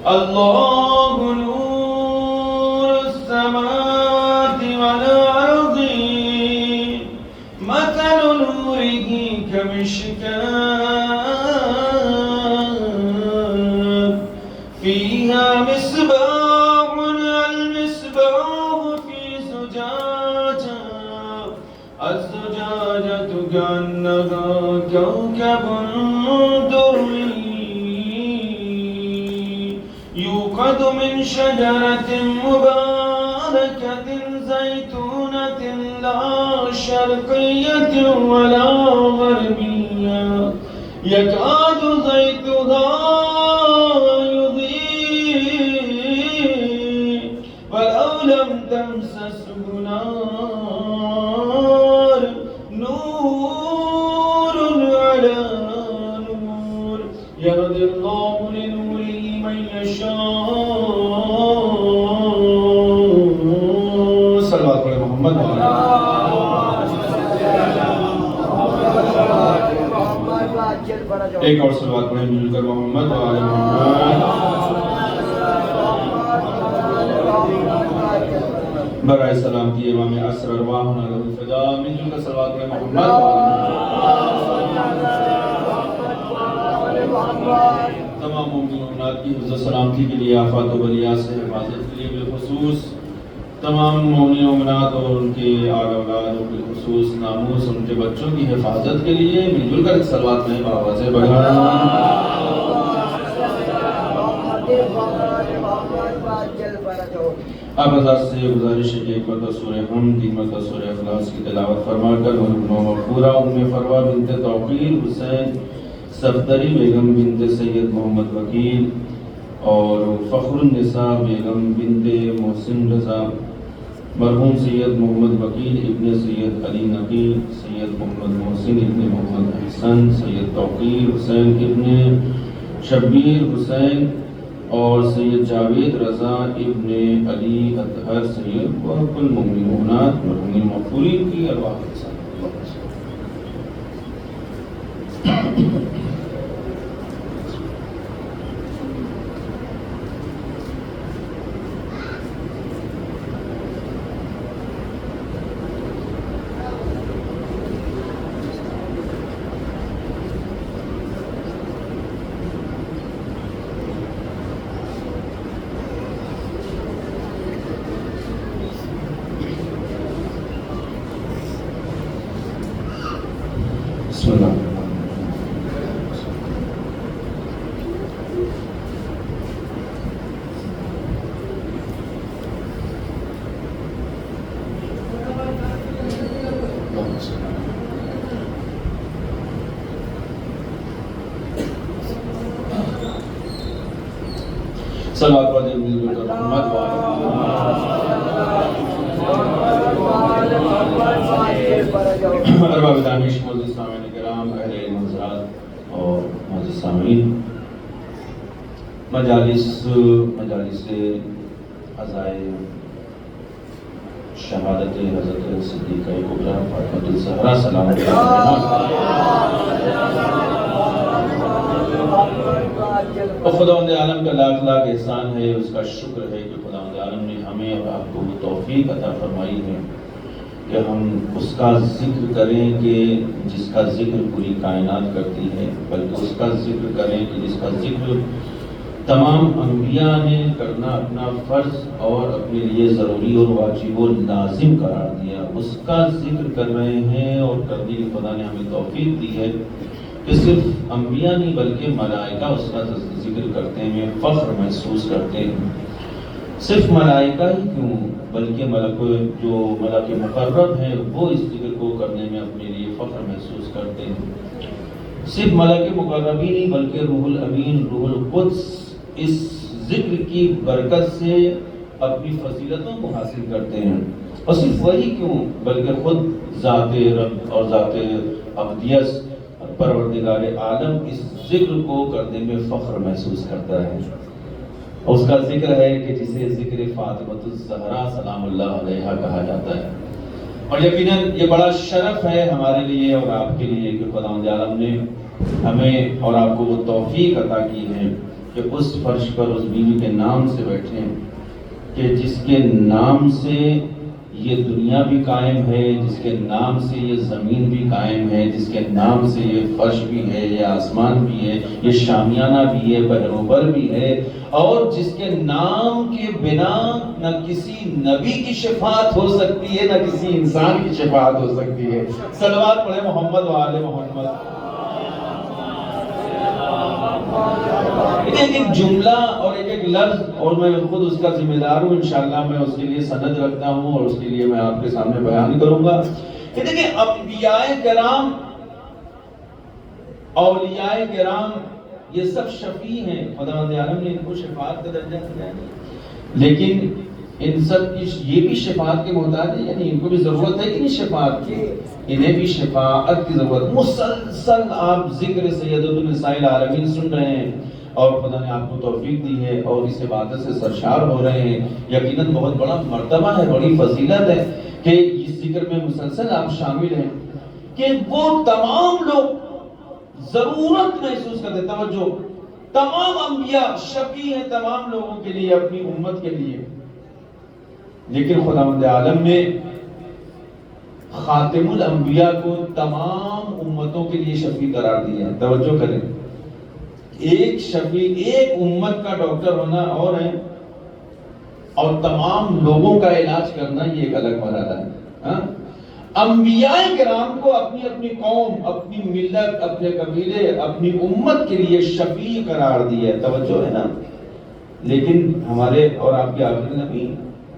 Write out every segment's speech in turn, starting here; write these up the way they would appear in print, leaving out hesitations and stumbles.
اللہ نور السماوات والارض مثل نورہ کمشکاة فیہا مصباح المصباح فی زجاجہ الزجاجة كأنها كوكب دري يوقد من شجرة مباركة زيتونة لا شرقية ولا غربية يكاد زيتها يضيء ولو لم تمسسه نار نور على نور يهدي الله لنوره من يشاء صلوات علی محمد ایک اور صلوات پڑھیں مل کر محمد وعلی محمد برائے سلامتی امام عصر ارواحنا له الفدا مل کر صلوات پڑھیں محمد تمام مومنات کی حفظ و سلامتی کے لیے آفات و بلیات سے حفاظت کے لیے بالخصوص تمام مومن مومنات اور ان کے آل اولاد اور بالخصوص ناموس ان کے بچوں کی حفاظت کے لیے مل جل کر ایک صلوات میں بآواز بلند اب حضرت سے گزارش ہے کہ ایک مرتبہ سورہ حمد تین مرتبہ سورہ اخلاص کی تلاوت فرما کر پورا ام فروا بنت توقیر حسین صفدری بیگم بنت سید محمد وکیل اور فخر النساء بیگم بنت محسن رضا مرحوم سید محمد وکیل ابن سید علی نقی سید محمد محسن ابن محمد احسن سید توقیر حسین ابن شبیر حسین اور سید جاوید رضا ابن علی اطہر سید وحب المؤمنات مرحوم المغفورین کی ارواح کے ساتھ بسم اللہ صلوات علی محمد ارباب دانش معزز سامعین کرام اہل علم حضرات اور معزز سامعین مجالس عزائے شہادت حضرت صدیقہ کبریٰ فاطمۃ الزہرا سلام علیہ اور خداوند عالم کا لاکھ لاکھ احسان ہے اس کا شکر ہے کہ خداوند عالم نے ہمیں اور آپ کو وہ توفیق عطا فرمائی ہے کہ ہم اس کا ذکر کریں کہ جس کا ذکر پوری کائنات کرتی ہے بلکہ اس کا ذکر کریں کہ جس کا ذکر تمام انبیاء نے کرنا اپنا فرض اور اپنے لیے ضروری اور واجب و لازم قرار دیا اس کا ذکر کر رہے ہیں اور کرنے کی خدا نے ہمیں توفیق دی ہے کہ صرف انبیاء نہیں بلکہ ملائکہ اس کا ذکر کرتے ہیں فخر محسوس کرتے ہیں صرف ملائکہ ہی کیوں بلکہ جو ملک مقرب ہیں وہ اس ذکر کو کرنے میں اپنے لیے فخر محسوس کرتے ہیں صرف ملک مقرب ہی نہیں بلکہ روح الامین روح القدس اس ذکر کی برکت سے اپنی فضیلتوں کو حاصل کرتے ہیں اور صرف وہی کیوں بلکہ خود ذات رب اور ذات ابدیت پروردگار عالم اس ذکر کو کرنے میں فخر محسوس کرتا ہے اس کا ذکر ہے کہ جسے ذکر فاطمۃ الزہرا سلام اللہ علیہا کہا جاتا ہے اور یقیناً یہ بڑا شرف ہے ہمارے لیے اور آپ کے لیے کہ خداوند عالم نے ہمیں اور آپ کو وہ توفیق عطا کی ہے کہ اس فرش پر اس بیوی کے نام سے بیٹھیں کہ جس کے نام سے یہ دنیا بھی قائم ہے، جس کے نام سے یہ زمین بھی قائم ہے، جس کے نام سے یہ فرش بھی ہے، یہ آسمان بھی ہے، یہ شامیانہ بھی ہے، بہروبر بھی ہے، اور جس کے نام کے بنا نہ کسی نبی کی شفاعت ہو سکتی ہے، نہ کسی انسان کی شفاعت ہو سکتی ہے۔ صلوات پڑھیں محمد و آل محمد۔ ایک ایک جملہ اور ایک ایک لفظ، اور میں خود اس کا ذمہ دار ہوں، انشاءاللہ میں اس کے لیے سند رکھتا ہوں اور اس کے لیے میں آپ کے سامنے بیان کروں گا کہ دیکھیں انبیاء کرام، اولیاء کرام، یہ سب شفیع ہیں، خداوند عالم نے ان کو شفاعت کا درجہ دیا ہے، لیکن ان سب کی یہ بھی شفاعت کے محتاج ہے، یعنی ان کو بھی ضرورت ہے کہ نہیں شفاعت کی، انہیں بھی شفاعت کی ضرورت۔ مسلسل آپ ذکر سیدۃ النساء العالمین سن رہے ہیں اور خدا نے آپ کو توفیق دی ہے اور اس عبادت سے سرشار ہو رہے ہیں، یقیناً بہت بڑا مرتبہ ہے، بڑی فضیلت ہے کہ اس ذکر میں مسلسل آپ شامل ہیں کہ وہ تمام لوگ ضرورت محسوس کرتے، توجہ، تمام انبیاء شفیع ہیں تمام لوگوں کے لیے، اپنی امت کے لیے، لیکن خداوند عالم نے خاتم الانبیاء کو تمام امتوں کے لیے شفیع قرار دیا ہے۔ توجہ کریں، ایک شفیع، ایک امت کا ڈاکٹر ہونا اور ہے، اور تمام لوگوں کا علاج کرنا یہ ایک الگ مرحلہ ہے۔ انبیاء کرام کو اپنی اپنی قوم، اپنی ملت، اپنے قبیلے، اپنی امت کے لیے شفیع قرار دیا ہے، توجہ ہے نا، لیکن ہمارے اور آپ کے آخری نبی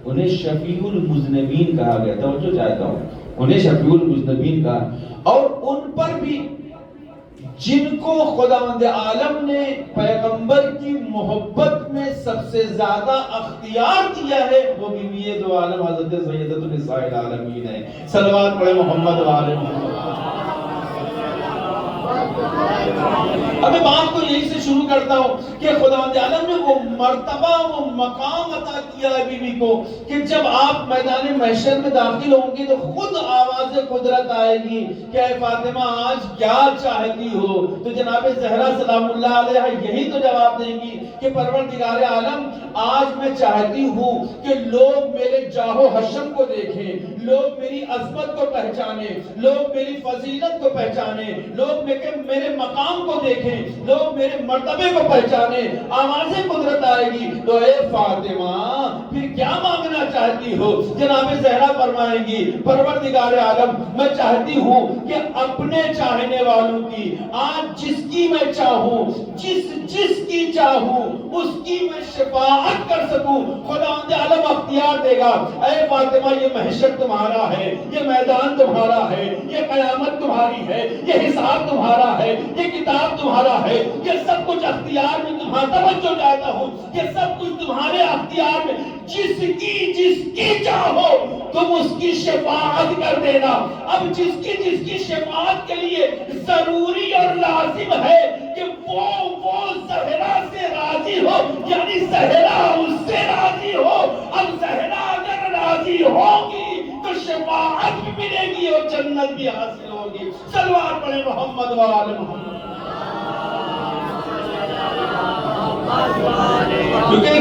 انہیں شفیع المذنبین کہا گیا، توجہ چاہتا ہوں، انہیں شفیع المذنبین کہا، اور ان پر بھی جن کو خداوند عالم نے پیغمبر کی محبت میں سب سے زیادہ اختیار دیا ہے، وہ بیوی دو عالم حضرت سیدۃ النساء العالمین ہے۔ صلوات پڑھیں محمد و آل محمد۔ اب میں بات کو یہی سے شروع کرتا ہوں کہ خداوند عالم نے وہ مرتبہ، وہ مقام عطا کیا ہے بیوی کو کہ جب آپ میدان محشر میں داخل ہوں گی تو خود آواز قدرت آئے گی کہ اے فاطمہ آج کیا چاہتی ہو، تو جناب زہرا سلام اللہ علیہ یہی تو جواب دیں گی کہ پروردگار عالم آج میں چاہتی ہوں کہ لوگ میرے جاہ و حشم کو دیکھیں، لوگ میری عظمت کو پہچانیں، لوگ میری فضیلت کو پہچانیں، لوگ میرے مقام کو دیکھیں، لوگ میرے مرتبے کو پہچانیں۔ آواز قدرت آئے گی تو اے فاطمہ پھر کیا مانگنا چاہتی ہو؟ جناب زہرا فرمائیں گی پروردگار عالم میں چاہتی ہوں کہ اپنے چاہنے والوں کی آج جس کی میں چاہوں، جس کی چاہوں اس کی میں شفاعت کر سکوں، خداوند عالم اختیار دے گا۔ اے فاطمہ یہ محشر تمہارا ہے، یہ میدان تمہارا ہے، یہ قیامت تمہاری ہے، یہ حساب تمہارا ہے، یہ کتاب تمہارا ہے، یہ سب کچھ اختیار میں تمہارا، توجہ چاہتا ہوں، یہ سب کچھ تمہارے اختیار میں، جس کی چاہو تم اس کی شفاعت کر دینا۔ اب جس کی شفاعت کے لیے ضروری اور لازم ہے کہ وہ زہرا سے راضی ہو، یعنی زہرا اس سے راضی ہو۔ اب زہرا اگر راضی ہوگی تو شفاعت بھی ملے گی اور جنت بھی حاصل ہوگی۔ صلوات پڑھیں محمد و آل محمد۔ کیونکہ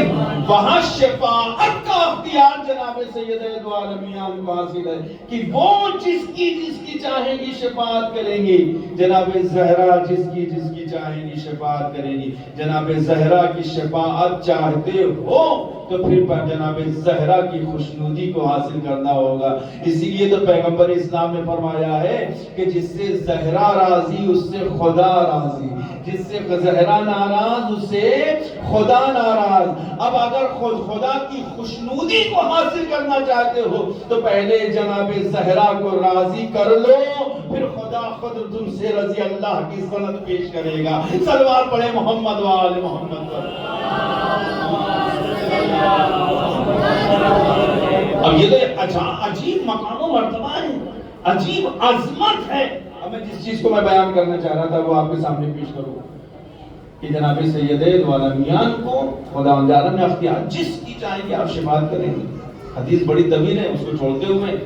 وہاں شفاعت کا اختیار جناب سید دو عالمیان کو حاصل ہے کہ وہ جس کی چاہیں گی شفاعت کریں گی۔ جناب زہرا جس کی چاہیں گی شفاعت کریں گی۔ جناب زہرا کی شفاعت چاہتے ہو تو پھر جناب زہرا کی خوشنودی کو حاصل کرنا ہوگا۔ اسی لیے تو پیغمبر اسلام نے فرمایا ہے کہ جس سے زہرا راضی اس سے خدا راضی، جس سے زہرا ناراض اس سے خدا ناراض۔ اب اگر خدا کی خوشنودی کو حاصل کرنا چاہتے ہو تو پہلے جناب زہرا کو راضی کر لو، پھر خدا خود تم سے رضی اللہ کی سند پیش کرے گا۔ صلوات پڑھیں محمد و آل محمد۔ اب یہ تو عجیب مقام و مرتبہ ہے، عجیب عظمت ہے۔ اب میں جس چیز کو میں بیان کرنا چاہ رہا تھا وہ آپ کے سامنے پیش کروں کہ جناب سید دو عالمیان کو خداوند عالم نے اختیار، جس کی چاہیں گے آپ شفاعت کریں گے۔ حدیث بڑی طویل ہے، اس کو چھوڑتے ہوئے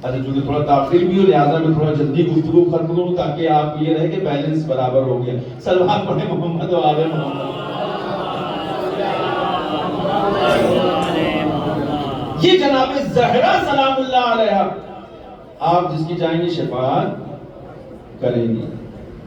چونکہ تھوڑا تاخیر بھی ہو لہٰذا میں تھوڑا جلدی گفتگو ختم کروں تاکہ آپ یہ رہے کہ بیلنس برابر ہو گیا۔ صلوات پڑھیں محمد و آل محمد۔ یہ جناب زہرا سلام اللہ علیہا، آپ جس کی چاہیں گے شفاعت کریں گی،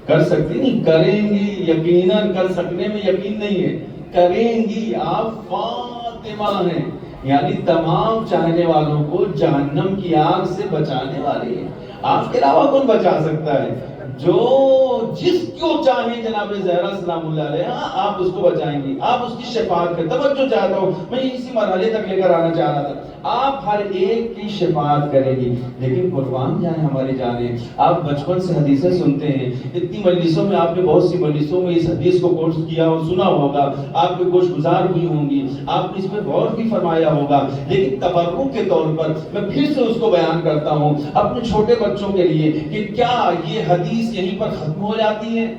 کر سکتی نہیں، کریں گی، یقیناً کر سکنے میں یقین نہیں ہے، کریں گی۔ آپ فاطمہ ہیں، یعنی تمام چاہنے والوں کو جہنم کی آگ سے بچانے والی ہیں۔ آپ کے علاوہ کون بچا سکتا ہے؟ جو جس کو چاہیں جناب زہرا سلام اللہ علیہ آپ اس کو بچائیں گی، آپ اس کی شفاعت کریں۔ توجہ چاہتا ہوں، میں اسی مرحلے تک لے کر آنا چاہ رہا تھا۔ آپ ہر ایک کی شفاعت کریں گی، لیکن قربان جائیں ہماری جانیں، آپ بچپن سے حدیثیں سنتے ہیں، اتنی مجلسوں میں آپ نے بہت سی مجلسوں میں اس حدیث کو کوٹ کیا اور سنا ہوگا، آپ کے گوش گزار ہوئی ہوں گی، آپ نے اس پہ غور بھی فرمایا ہوگا، لیکن تبرک کے طور پر میں پھر سے اس کو بیان کرتا ہوں اپنے چھوٹے بچوں کے لیے کہ کیا یہ حدیث یہیں پر ختم ہو جاتی ہے؟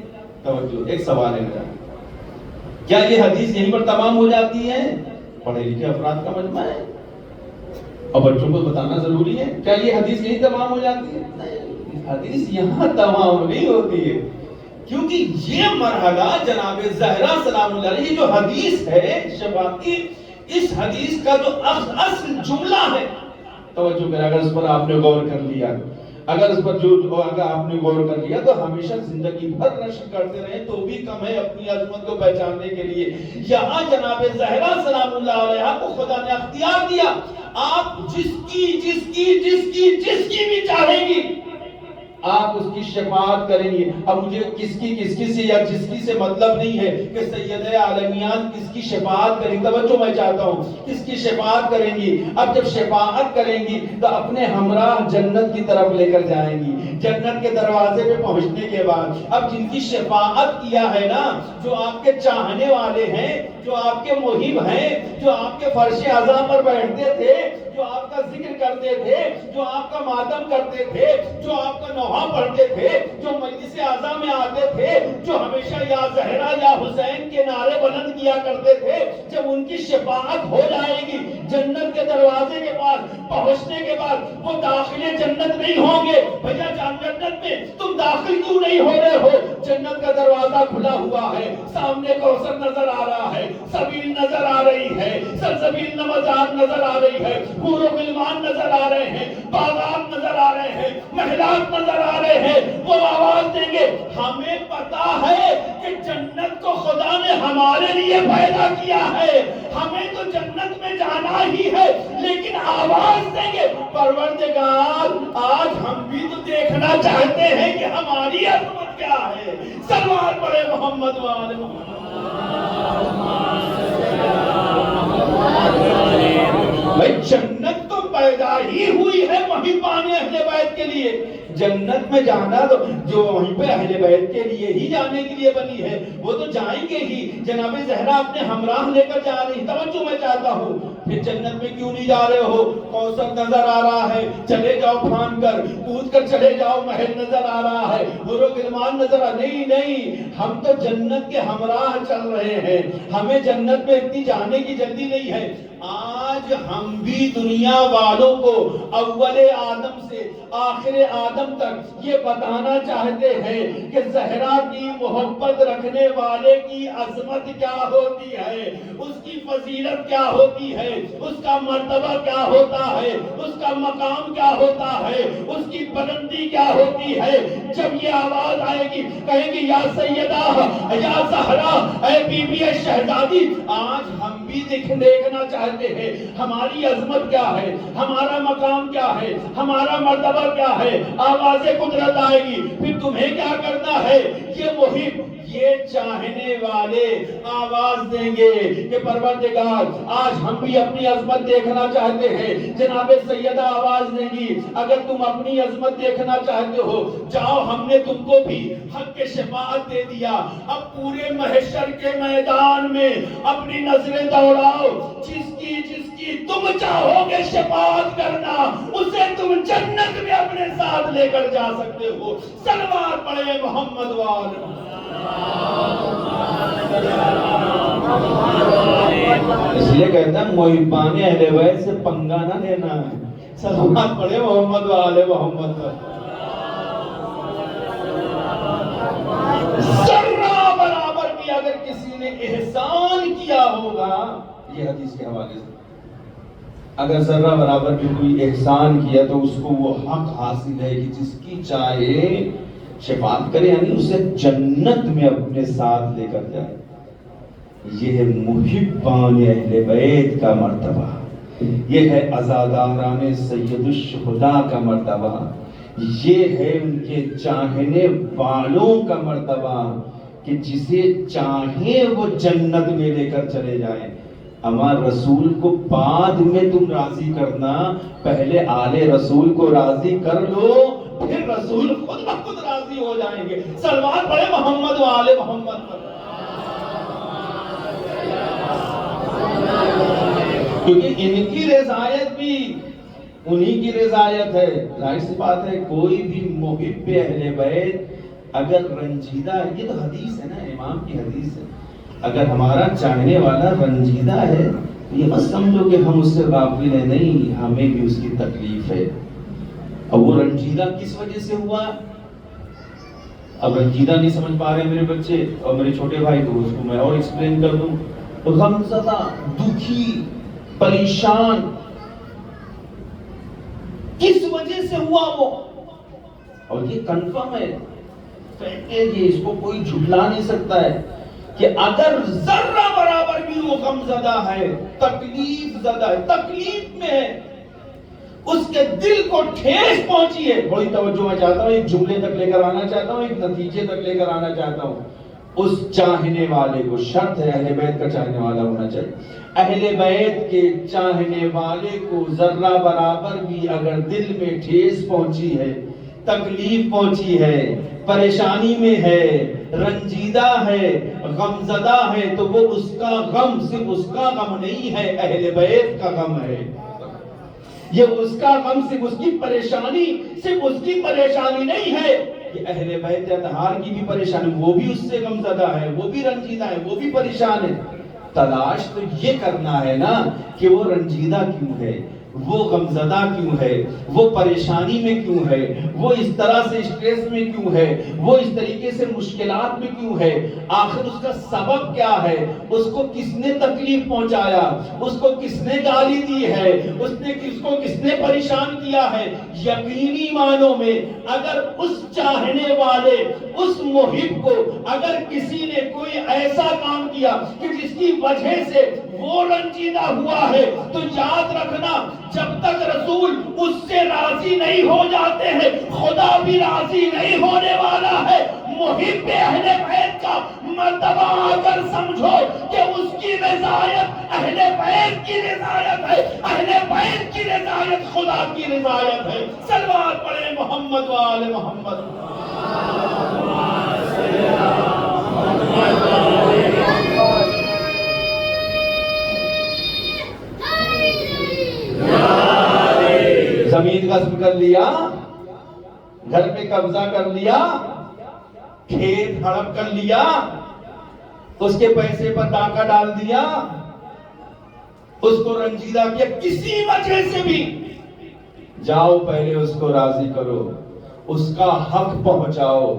توجہ، ایک سوال ہے میرا، کیا یہ حدیث یہیں پر تمام ہو جاتی ہے؟ پڑھے لکھے افراد کا مجمع ہے اور بچوں کو بتانا ضروری ہے، کیا یہ حدیث یہیں تمام ہو جاتی ہے؟ نہیں، حدیث یہاں تمام نہیں ہوتی ہے، کیونکہ یہ مرحلہ جناب زہرا سلام اللہ علیہ، یہ جو حدیث ہے شفاعت کی، اس حدیث کا جو اصل جملہ ہے، توجہ کریں، اگر اس پر آپ نے غور کر لیا، اگر اس پر اگر آپ نے غور کر لیا تو ہمیشہ زندگی بھر نشر کرتے رہیں تو بھی کم ہے اپنی عظمت کو پہچاننے کے لیے۔ یہاں جناب زہرا سلام اللہ علیہ کو خدا نے اختیار دیا، آپ جس کی بھی چاہیں گی آپ اس کی شفاعت کریں گی۔ اب مجھے کس کی سے یا جس کی سے مطلب نہیں ہے کہ سید عالمیان کس کی شفاعت کریں، توجہ میں چاہتا ہوں، کس کی شفاعت کریں گی۔ اب جب شفاعت کریں گی تو اپنے ہمراہ جنت کی طرف لے کر جائیں گی، جنت کے دروازے پہ پہنچنے کے بعد اب جن کی شفاعت کیا ہے نا، جو آپ کے چاہنے والے ہیں، جو آپ کے محب ہیں، جو آپ کے فرش اعظم پر بیٹھتے تھے، جو آپ کا ذکر کرتے تھے، جو آپ کا ماتم کرتے تھے، جو آپ کا نوحہ پڑھتے تھے، جو مجلس اعزا میں آتے تھے، جو ہمیشہ یا زہرا یا حسین کے نعرے بلند کیا کرتے تھے، جب ان کی شفاعت ہو جائے گی جنت کے دروازے کے پاس پہنچنے کے بعد وہ داخل جنت نہیں ہوں گے۔ بھیا جان، جنت میں تم داخل کیوں نہیں ہو رہے ہو؟ جنت کا دروازہ کھلا ہوا ہے، سامنے کوثر نظر آ رہا ہے، سبیل نظر آ رہی ہے، سلسبیل نمازات نظر آ رہی ہے، حور و غلمان نظر آ رہے ہیں، باغات نظر آ رہے ہیں، محلات نظر آ رہے ہیں۔ وہ آواز دیں گے، ہمیں پتا ہے کہ جنت کو خدا نے ہمارے لیے پیدا کیا ہے، ہمیں تو جنت میں جانا ہی ہے، لیکن آواز دیں گے، پروردگار آج ہم بھی تو دیکھنا چاہتے ہیں کہ ہماری عظمت کیا ہے۔ سلوات پڑھے محمد وآل محمد۔ بھائی جنت تو پیدا ہی ہوئی ہے محبان اہل بیت کے لیے، جنت میں جانا تو جو وہیں پہ اہل بیت کے لیے ہی جانے کے لیے بنی ہے، وہ تو جائیں گے ہی۔ جناب زہرا اپنے ہمراہ لے کر جا رہی، توجہ میں چاہتا ہوں، پھر جنت میں کیوں نہیں جا رہے ہو؟ کوثر نظر آ رہا ہے، چلے جاؤ پھان کر، کود کر چلے جاؤ، محل نظر آ رہا ہے، حور و غلمان نظر آ، نہیں، ہم تو جنت کے ہمراہ چل رہے ہیں، ہمیں جنت میں اتنی جانے کی جلدی نہیں ہے۔ آج ہم بھی دنیا والوں کو اول آدم سے آخر آدم تک یہ بتانا چاہتے ہیں کہ زہرا کی محبت رکھنے والے کی عظمت کیا ہوتی ہے، اس کی فضیلت کیا ہوتی ہے، اس کا مرتبہ کیا ہوتا ہے، اس کا مقام کیا ہوتا ہے، اس کی بلندی کیا ہوتی ہے۔ جب یہ آواز آئے گی، کہیں گے یا سیدہ یا زہرا، اے بی بی شہزادی، آج ہم بھی دیکھنا چاہتے ہیں ہماری عظمت کیا ہے، ہمارا مقام کیا ہے، ہمارا مرتبہ کیا ہے۔ آواز قدرت آئے گی، پھر تمہیں کیا کرنا ہے؟ یہ محب، یہ چاہنے والے آواز دیں گے کہ پروردگار آج ہم بھی اپنی عظمت دیکھنا چاہتے ہیں۔ جناب سیدہ آواز دیں گی، اگر تم اپنی عظمت دیکھنا چاہتے ہو جاؤ، ہم نے تم کو بھی حق کے شفاعت دے دیا، اب پورے محشر کے میدان میں اپنی نظریں دوڑاؤ، جس کی تم چاہو گے شفاعت کرنا، اسے تم جنت میں اپنے ساتھ لے کر جا سکتے ہو۔ سلوات پڑھے محمد وآل اس لیے کہتا ہے محبان اہل بیت سے پنگا نہ لینا ہے۔ سلوات پڑھے محمد وآل محمد۔ ذرہ برابر بھی اگر کسی نے احسان کیا ہوگا، یہ حدیث کے حوالے سے اگر ذرہ برابر بھی کوئی احسان کیا تو اس کو وہ حق حاصل ہے کہ جس کی چاہے شفاعت کرے، یعنی اسے جنت میں اپنے ساتھ لے کر جائے۔ یہ ہے محبان اہل بیت کا مرتبہ، یہ ہے عزاداران سید الشہداء کا مرتبہ، یہ ہے ان کے چاہنے والوں کا مرتبہ کہ جسے چاہیں وہ جنت میں لے کر چلے جائیں۔ اما رسول کو بعد میں تم راضی کرنا، پہلے آل رسول کو راضی کر لو، پھر رسول خود بخود راضی ہو جائیں گے۔ صلوات پڑھے محمد و آل محمد پر، کیونکہ ان کی رضایت بھی انہی کی رضایت ہے۔ ظاہر سی بات ہے کوئی بھی محب اہل بیت اگر رنجیدہ ہے، یہ تو حدیث ہے نا، امام کی حدیث ہے، اگر ہمارا چاہنے والا رنجیدہ ہے تو یہ مت سمجھو کہ ہم اس سے غافل ہیں، نہیں، ہمیں بھی اس کی تکلیف ہے۔ اب وہ رنجیدہ کس وجہ سے ہوا؟ اب رنجیدہ نہیں سمجھ پا رہے میرے بچے اور میرے چھوٹے بھائی، تو اس کو میں اور ایکسپلین کر دوں۔ غمزدہ، دکھی، پریشان کس وجہ سے ہوا وہ؟ اور یہ کنفرم ہے، اس کو کوئی جھٹلا نہیں سکتا ہے کہ اگر ذرہ برابر بھی وہ غم زدہ ہے، تکلیف زدہ ہے، تکلیف میں ہے، اس کے دل کو ٹھیس پہنچی ہے، بڑی توجہ میں چاہتا ہوں، ایک جملے تک لے کر آنا چاہتا ہوں، ایک نتیجے تک لے کر آنا چاہتا ہوں۔ اس چاہنے والے کو، شرط ہے اہل بیت کا چاہنے والا ہونا چاہیے، اہل بیت کے چاہنے والے کو ذرہ برابر بھی اگر دل میں ٹھیس پہنچی ہے، تکلیف پہنچی ہے، پریشانی میں ہے، رنجیدہ ہے، غمزدہ ہے، تو وہ اس کا غم صرف اس کا غم نہیں ہے، اہل بیت کا غم ہے۔ یہ اس کا غم صرف اس کی پریشانی، صرف اس کی پریشانی نہیں ہے، یہ اہل بیت اطہار کی بھی پریشانی، وہ بھی اس سے غمزدہ ہے، وہ بھی رنجیدہ ہے، وہ بھی پریشان ہے۔ تلاش تو یہ کرنا ہے نا کہ وہ رنجیدہ کیوں ہے، وہ غمزدہ کیوں ہے، وہ پریشانی میں کیوں ہے، وہ اس طرح سے اسٹریس میں کیوں ہے، وہ اس طریقے سے مشکلات میں کیوں ہے، آخر اس کا سبب کیا ہے، اس کو کس نے تکلیف پہنچایا، اس کو کس نے گالی دی ہے، اس کو کس نے پریشان کیا ہے۔ یقینی معنوں میں اگر اس چاہنے والے، اس محب کو اگر کسی نے کوئی ایسا کام کیا کہ جس کی وجہ سے وہ رنجیدہ ہوا ہے، تو یاد رکھنا جب تک رسول اس سے راضی نہیں ہو جاتے ہیں، خدا بھی راضی نہیں ہونے والا ہے۔ محب اہل بیت کا مرتبہ آ کر سمجھو کہ اس کی رضایت اہل بیت کی رضایت ہے، اہل بیت کی رضایت خدا کی رضایت ہے۔ صلوات پڑھیں محمد و آل محمد۔ زمین غصب کر لیا، گھر پہ قبضہ کر لیا، کھیت ہڑپ کر لیا، اس کے پیسے پر ڈاکہ ڈال دیا، اس کو رنجیدہ کیا، کسی وجہ سے بھی جاؤ پہلے اس کو راضی کرو، اس کا حق پہنچاؤ۔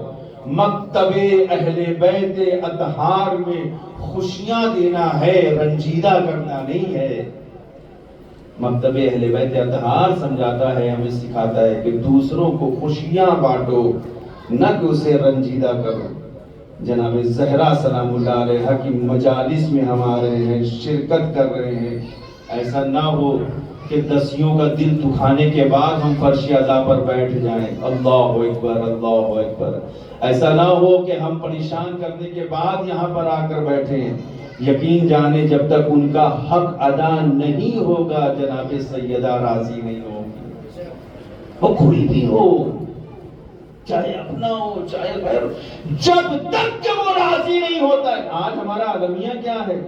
مکتب اہل بیت اطہار میں خوشیاں دینا ہے، رنجیدہ کرنا نہیں ہے۔ مکتب اہل بیت اطہار سمجھاتا ہے، ہمیں سکھاتا ہے کہ دوسروں کو خوشیاں بانٹو، نہ کہ اسے رنجیدہ کرو۔ جناب زہرا سلام اللہ علیہا کی مجالس میں ہم آ رہے ہیں، شرکت کر رہے ہیں، ایسا نہ ہو کہ دسیوں کا دل دکھانے کے بعد ہم فرش عزا پر بیٹھ جائیں۔ اللہ اکبر، اللہ اکبر۔ ایسا نہ ہو کہ ہم پریشان کرنے کے بعد یہاں پر آ کر بیٹھے ہیں۔ یقین جانے جب تک ان کا حق ادا نہیں ہوگا، جناب سیدہ راضی نہیں ہوگی۔ وہ کوئی بھی ہو، چاہے اپنا ہو چاہے غیر ہو، جب تک کہ وہ راضی نہیں ہوتا ہے۔ آج ہمارا عالمیہ کیا ہے؟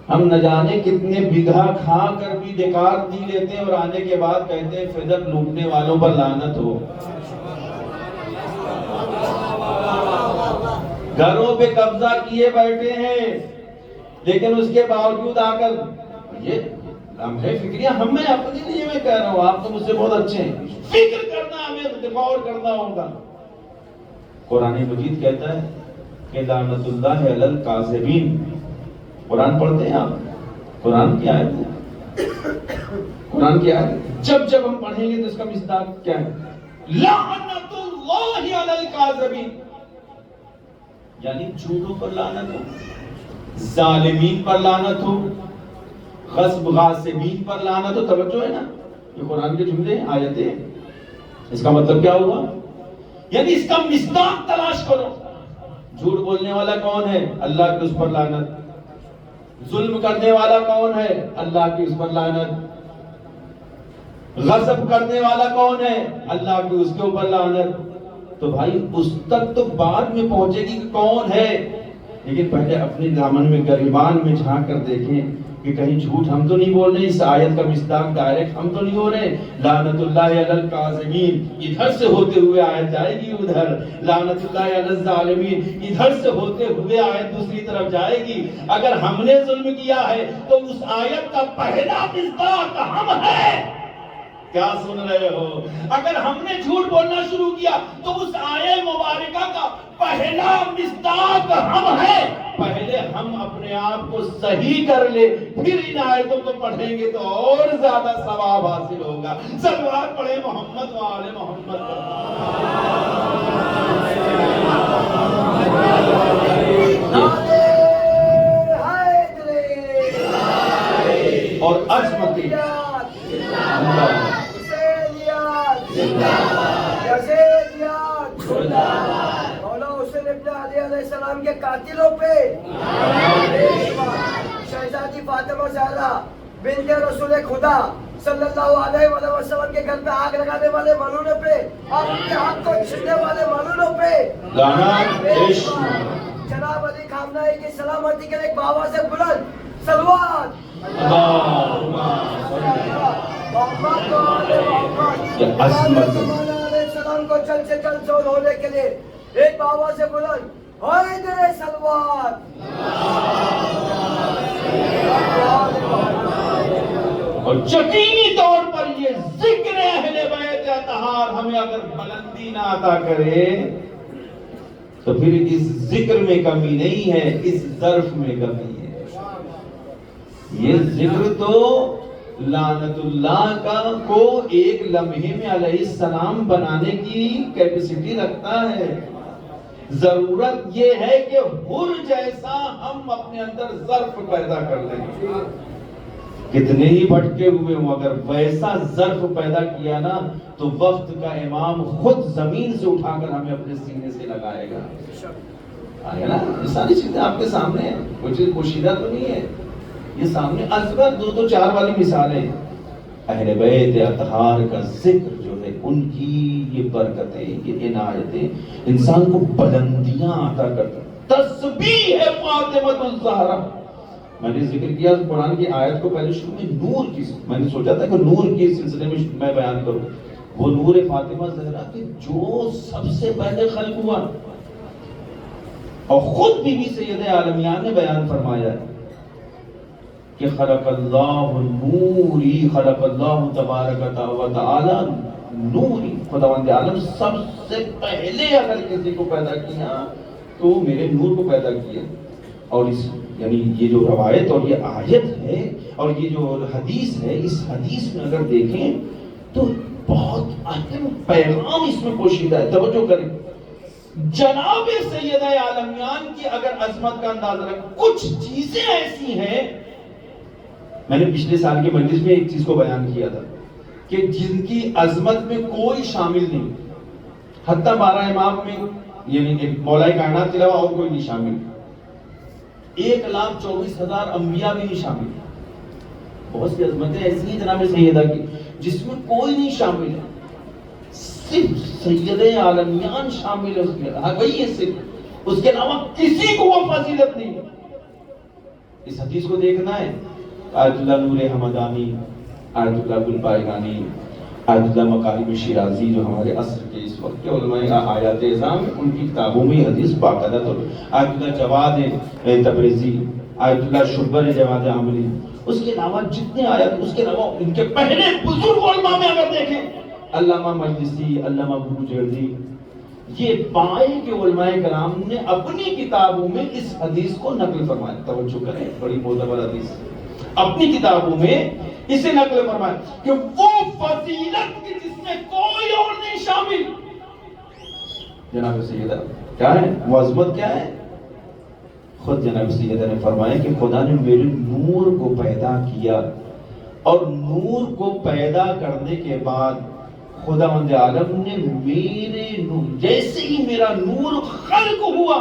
ہم نہ جانے کتنے بگھا کھا کر بھی بیکار دی لیتے ہیں اور آنے کے بعد کہتے ہیں فدق لوٹنے والوں پر لعنت ہو۔ گھروں پہ قبضہ کیے بیٹھے ہیں، لیکن اس کے باوجود آ کر یہ لمحے فکریہ میں اپنے لیے میں کہہ رہا ہوں، آپ تو مجھ سے بہت اچھے ہیں، فکر کرنا ہمیں غور کرنا ہوگا۔ قرآن مجید کہتا ہے کہ لعنت اللہ علی الکاذبین۔ قرآن پڑھتے ہیں آپ؟ قرآن کی آیت ہے، قرآن کی آیت جب جب ہم پڑھیں گے تو اس کا مصداق کیا ہے؟ لعنت اللہ علی الکاذبین، یعنی جھوٹوں پر لعنت ہو، ظالمین پر لعنت ہو، غصب غاصبین پر لعنت ہو۔ توجہ ہے نا، یہ قرآن کے جملے ہیں، آیتیں ہیں۔ اس کا مطلب کیا ہوا؟ یعنی اس کا مصداق تلاش کرو۔ جھوٹ بولنے والا کون ہے؟ اللہ کی اس پر لعنت۔ ظلم کرنے والا کون ہے؟ اللہ کی اس پر لعنت۔ غصب کرنے والا کون ہے؟ اللہ کی اس کے اوپر لعنت۔ تو بھائی اس تک تو بعد میں پہنچے گی کہ کون ہے، لیکن پہلے اپنے دامن میں گریبان میں جھانک کر دیکھیں کہ کہیں جھوٹ ہم تو نہیں بول رہے، اس آیت کا مصداق ڈائریکٹ ہم تو نہیں ہو رہے۔ لعنت اللہ علی الکاذبین ادھر سے ہوتے ہوئے آیت جائے گی ادھر، لعنت اللہ علی الظالمین ادھر سے ہوتے ہوئے آیت دوسری طرف جائے گی۔ اگر ہم نے ظلم کیا ہے تو اس آیت کا پہلا مصداق ہم ہیں۔ کیا سن رہے ہو؟ اگر ہم نے جھوٹ بولنا شروع کیا تو اس آیت مبارکہ کا پہلا مصداق ہم ہیں۔ پہلے ہم اپنے آپ کو صحیح کر لے، پھر ان آیتوں کو پڑھیں گے تو اور زیادہ ثواب حاصل ہوگا۔ صلوات پڑھیں محمد و آل محمد۔ اور عظمت مولا حسین ابن علی علیہ السلام کے قاتلوں پہ، شہزادی فاطمہ زہرا بنت رسول خدا صلی اللہ علیہ وسلم کے گھر پہ آگ لگانے والے ملعونوں پہ اور ان کے حق کو چھیننے والے ملعونوں پہ جناب علی خامنہئی کی سلامتی کے لیے ایک آواز بلند صلوات السلام کو جلد سے جلد زور ہونے کے لیے ایک آواز سے بلند حیدر صلوات۔ اور یقینی طور پر یہ ذکر اہل بیت اطہار ہمیں اگر بلندی نہ عطا کرے تو پھر اس ذکر میں کمی نہیں ہے، اس ظرف میں کمی ہے۔ یہ ذکر تو لعنت اللہ کا کو ایک لمحے میں علیہ السلام بنانے کی کیپیسٹی رکھتا ہے۔ ضرورت یہ ہے کہ حر جیسا ہم اپنے اندر ظرف پیدا کر لیں۔ کتنے ہی بھٹکے ہوئے ہوں، اگر ویسا ظرف پیدا کیا نا تو وقت کا امام خود زمین سے اٹھا کر ہمیں اپنے سینے سے لگائے گا۔ آیا نا، یہ ساری چیزیں آپ کے سامنے ہیں، کوئی چیز پوشیدہ تو نہیں ہے، یہ سامنے ازبر دو چار والی مثالیں۔ اہل بیت اطہار کا ذکر جو ہے، ان کی یہ برکتیں، یہ عنایتیں انسان کو بلندیاں عطا کرتا ہے۔ تسبیح ہے فاطمہ الزہرا۔ میں نے ذکر کیا قرآن کی آیت کو پہلے شروع میں نور کی، میں نے سوچا تھا کہ نور کے سلسلے میں میں بیان کروں، وہ نور فاطمہ زہرا کہ جو سب سے پہلے خلق ہوا، اور خود بی بی سید عالمیان نے بیان فرمایا کہ خلق اللہ نوری، خلق اللہ تبارک و تعالی نوری، خداوند عالم سب سے پہلے اگر کسی کو پیدا کیا تو میرے نور کو پیدا کیا۔ اور اس یعنی یہ جو روایت اور یہ آیت ہے اور یہ جو حدیث ہے، اس حدیث میں اگر دیکھیں تو بہت اہم پیغام اس میں پوشیدہ ہے۔ توجہ کریں، جناب سیدہ عالمیان کی اگر عظمت کا اندازہ رکھیں، کچھ چیزیں ایسی ہیں، میں نے پچھلے سال کی مجلس میں ایک چیز کو بیان کیا تھا کہ جن کی عظمت میں کوئی شامل نہیں، حتیٰ 12 امام میں یعنی مولا کائنات کے علاوہ اور کوئی نہیں شامل، 1,24,000 انبیاء بھی نہیں شامل۔ بہت سی عظمتیں ایسی ہیں جناب سیدہ کی جس میں کوئی نہیں شامل ہے، صرف سید عالمیان شامل ہے اس میں، ہاں وہی ہے صرف، اس کے علاوہ کسی کو وہ فضیلت نہیں۔ اس حدیث کو دیکھنا ہے، آیت اللہ نور حمدانی، آیت اللہ گل پائگانی، آیت اللہ مکارم شیرازی جو ہمارے عصر کے اس وقت کے علماء آیات اعظام، ان کی کتابوں میں حدیث باقاعدہ طور پر، آیت اللہ جواد تبریزی، آیت اللہ شبر جواد عاملی، اس کے علاوہ جتنے آیات، اس کے علاوہ ان کے پہلے بزرگ علماء میں اگر دیکھیں، علامہ مجلسی، علامہ بروجردی، یہ بائیں کے علماء کرام نے اپنی کتابوں میں اس حدیث کو نقل فرمایا۔ توجہ کریں، بڑی معتبر حدیث، اپنی کتابوں میں اسے نقل فرمایا کہ وہ فضیلت کی جس میں کوئی اور نہیں شامل. جناب سیدہ کیا ہے وہ عظمت کیا ہے؟ خود جناب سیدہ نے فرمایا کہ خدا نے میرے نور کو پیدا کیا، اور نور کو پیدا کرنے کے بعد خداوند عالم نے میرے نور، جیسے ہی میرا نور خلق ہوا